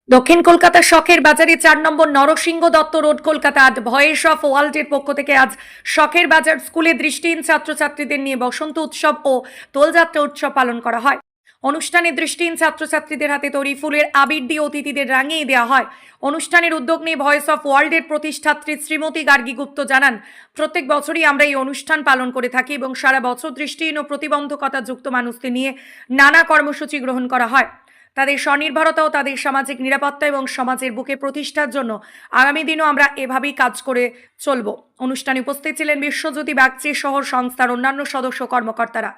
দক্ষিণ কলকাতার শখের বাজারে ৪ নম্বর Narasimha Dutta road, Kolkata. Voice of ওয়ার্ল্ডের পক্ষ থেকে আজ শখের বাজার স্কুলে দৃষ্টিহীন ছাত্রছাত্রীদের নিয়ে বসন্ত উৎসব ও দোলযাত্রা উৎসব পালন করা হয়। অনুষ্ঠানে দৃষ্টিহীন ছাত্রছাত্রীদের হাতে তৈরি ফুলের আবির দিয়ে অতিথিদের রাঙিয়ে দেওয়া হয়। অনুষ্ঠানের উদ্যোগ নিয়ে ভয়েস অফ ওয়ার্ল্ডের প্রতিষ্ঠাত্রী শ্রীমতী গার্গী গুপ্ত জানান, প্রত্যেক বছরই আমরা এই অনুষ্ঠান পালন করে থাকি এবং সারা বছর দৃষ্টিহীন ও প্রতিবন্ধকতা যুক্ত মানুষদের নিয়ে নানা কর্মসূচি গ্রহণ করা হয়। তাদের স্বনির্ভরতা ও তাদের সামাজিক নিরাপত্তা এবং সমাজের বুকে প্রতিষ্ঠার জন্য আগামী দিনও আমরা এভাবেই কাজ করে চলব। অনুষ্ঠানে উপস্থিত ছিলেন বিশ্বজ্যোতি বাগচি শহর সংস্থার অন্যান্য সদস্য কর্মকর্তারা।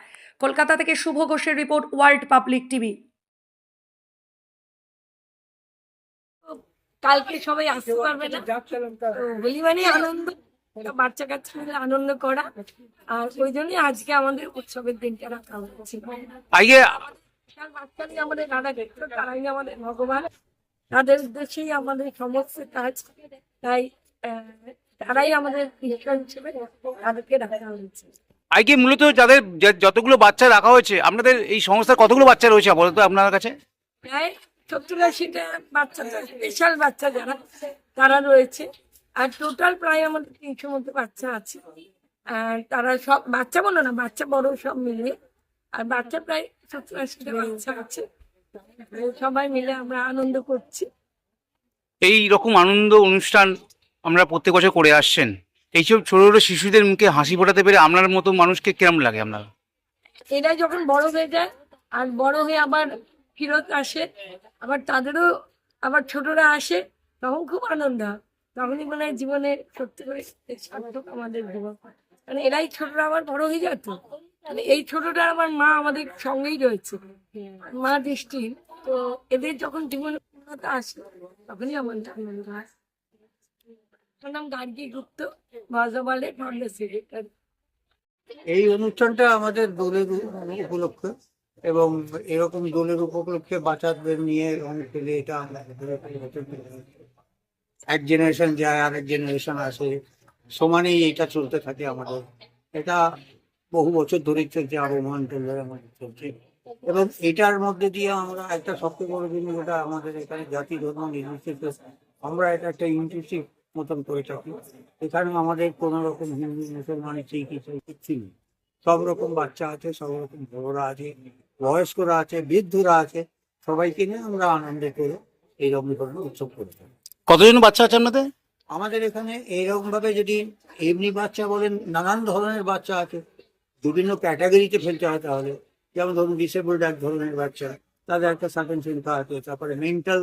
কলকাতা থেকে শুভ ঘোষের রিপোর্ট, ওয়ার্ল্ড পাবলিক টিভি। কালকে সবাই আসতে পারবে না, হোলি মানে আনন্দ, বাচ্চা কাচ্চা মিলে আনন্দ করা, আর ওই জন্যই আজকে আমাদের উৎসবের দিনটা রাখা হচ্ছে। বাচ্চারাই আমাদের রাধা কৃষ্ণ, তারাই আমাদের ভগবান, তাদের উদ্দেশ্যেই আমাদের সমস্ত কাজ, তাই তারাই আমাদের ঈশ্বর হিসেবে তাদেরকে রাখা হয়েছে। আজকে মূলত যাদের যতগুলো বাচ্চা রাখা হয়েছে, আপনাদের এই সংস্থার কতগুলো বাচ্চা রয়েছে বলতো আপনার কাছে? প্রায় 70-80টা বাচ্চা, স্পেশাল বাচ্চা যারা তারা রয়েছে, আর টোটাল প্রায় আমাদের 300 মতো বাচ্চা আছে। আর তারা সব বাচ্চা বলো না, বাচ্চা বড় সব মিলে, আর বাচ্চা প্রায় 70-80টা বাচ্চা আছে। সবাই মিলে আমরা আনন্দ করছি। এই রকম আনন্দ অনুষ্ঠান আমরা প্রত্যেক বছর করে আসছেন, এইসব ছোট ছোট শিশুদের মুখে হাসি ফোটাতে পেরে আপনার মতো মানুষকে কেমন লাগে আপনার? এরা যখন বড় হয়ে যায় আর বড় হয়ে আবার ফিরত আসে, আবার তাদেরও আবার ছোটরা আসে, তখন খুব আনন্দ হয়। তখনই মনে হয় জীবনে সত্যি করে সার্থক আমাদের জীবন। মানে এরাই ছোটরা আবার বড় হয়ে যায়, তো মানে এই ছোটটা আমার মা আমাদের সঙ্গেই রয়েছে, মা দৃষ্টিহীন, তো এদের যখন জীবনে উন্নতি আসে তখনই আমার আনন্দ হয়। আমার নাম গার্গী গুপ্ত, ভাজাবালের ফাউন্ডার সেক্রেটারি। এই অনুষ্ঠানটা আমাদের দোলের উপলক্ষে, এবং এরকম দোলের উপলক্ষে বাচ্চাদের নিয়ে রং খেলে এটা এক জেনারেশন যায় আরেক জেনারেশন আসে, সমানেই এটা চলতে থাকে আমাদের। এটা বহু বছর ধরে চলছে, আরো মহান ধরে আমাদের চলছে, এবং এটার মধ্যে দিয়ে আমরা একটা সবচেয়ে বড় জিনিস, এটা আমাদের এখানে জাতি ধর্ম নির্বিশেষে আমরা এটা একটা ইনক্লুসিভ মতন করে থাকি। এখানে আমাদের কোনো রকম হিন্দু মুসলমান সেই কিছু নেই, সব রকম বাচ্চা আছে, সব রকম বড়রা আছে, বয়স্করা আছে, বৃদ্ধরা আছে, সবাইকে নিয়ে আমরা আনন্দে করে এইরকম ধরনের উৎসব করে থাকি। কতজন বাচ্চা আছে আপনাদের? আমাদের এখানে এইরকম ভাবে যদি এমনি বাচ্চা বলেন, নানান ধরনের বাচ্চা আছে, বিভিন্ন ক্যাটাগরিতে ফেলতে হয়। তাহলে যেমন ধরুন ডিসেবলড এক ধরনের বাচ্চা, তাদের একটা সার্টেন সংখ্যা আছে, তারপরে মেন্টাল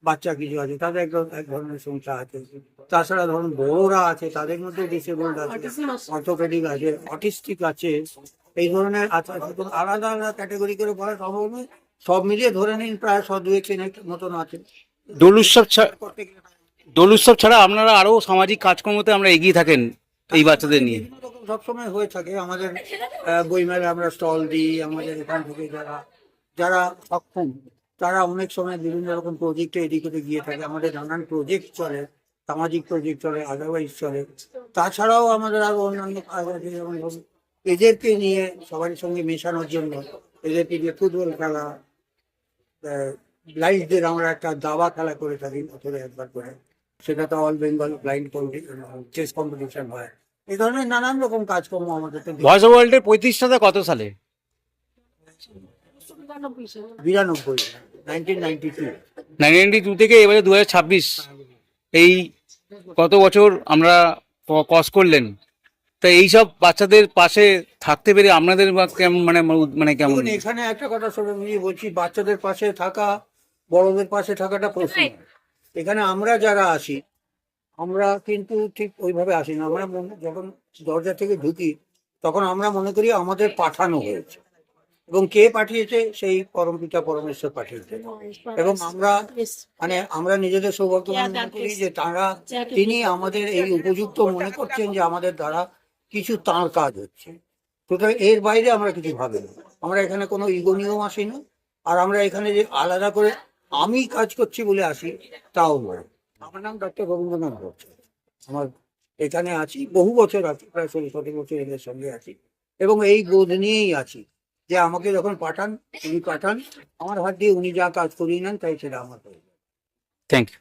বাচ্চা কিছু আছে, তাদের এক ধরনের সংখ্যা আছে, তাছাড়া ধরুন বড়রা আছে, তাদের মধ্যে ডিসেবলড আছে, অর্থোপেডিক আছে, অটিস্টিক আছে, এই ধরনের আছে। আলাদা আলাদা ক্যাটাগরি করে বলা সম্ভব নয়, সব মিলিয়ে ধরে নিন প্রায় 100-200 মতন আছে। দোল উৎসব দোল উৎসব ছাড়া আপনারা আরো সামাজিক কাজকর্মতে আমরা এগিয়ে থাকেন এই বাচ্চাদের নিয়ে? বিভিন্ন রকম সবসময় হয়ে থাকে আমাদের। বইমেলা আমরা স্টল দিই, আমাদের এখান থেকে যারা যারা সক্ষম তারা অনেক সময় বিভিন্ন রকম প্রজেক্টে এদিকে গিয়ে থাকে। আমাদের নানান প্রজেক্ট চলে, সামাজিক প্রজেক্ট চলে, আদারওয়াইজ চলে। তাছাড়াও আমাদের আরো অন্যান্য কাজ আছে, যেমন ধরুন এদেরকে নিয়ে সবার সঙ্গে মেশানোর জন্য এদেরকে নিয়ে ফুটবল খেলা, ব্লাইন্ডদের আমরা একটা দাবা খেলা করে থাকি বছরে একবার করে, সেটা তো all Bengal blind chess competition হয়। এই ধরনের নানান রকম কাজকর্ম আমাদের। ভয়েস অফ ওয়ার্ল্ডের প্রতিষ্ঠাতা কত সালে? 92, 1992। 1992 থেকে এবারে 2026, এই কত বছর আমরা কস করলেন, তা এইসব বাচ্চাদের পাশে থাকতে পেরে আপনাদের কেমন মানে কেমন? দেখুন, এখানে একটা কথা শুনে বলছি, বাচ্চাদের পাশে থাকা বড়দের পাশে থাকাটা প্রশ্ন। এখানে আমরা যারা আসি, আমরা কিন্তু ঠিক ওইভাবে আসি না। আমরা যখন দরজা থেকে ঢুকি তখন আমরা মনে করি আমাদের পাঠানো হয়েছে, এবং কে পাঠিয়েছে? সেই পরমপিতা পরমেশ্বর পাঠিয়েছে। এবং আমরা নিজেদের সৌভাগ্য মনে করি যে তিনি আমাদের এই উপযুক্ত মনে করছেন যে আমাদের দ্বারা কিছু তাঁর কাজ হচ্ছে। সুতরাং এর বাইরে আমরা কিছু ভাবি না। আমরা এখানে কোনো ইগো নিয়েও আসি না, আর আমরা এখানে যে আলাদা করে আমি কাজ করছি বলে আসি তাও নয়। আমার নাম ডক্টর রবীন্দ্রনাথ ভট্টাচার্য। আমার এখানে আছি, বহু বছর আছি, প্রায় 16-17 বছর এদের সঙ্গে আছি, এবং এই বোধ নিয়েই আছি যে আমাকে যখন উনি পাঠান, আমার হাত দিয়ে উনি যা কাজ করিয়ে নেন, তাই সেটা আমার হয়ে যায়। Thank you.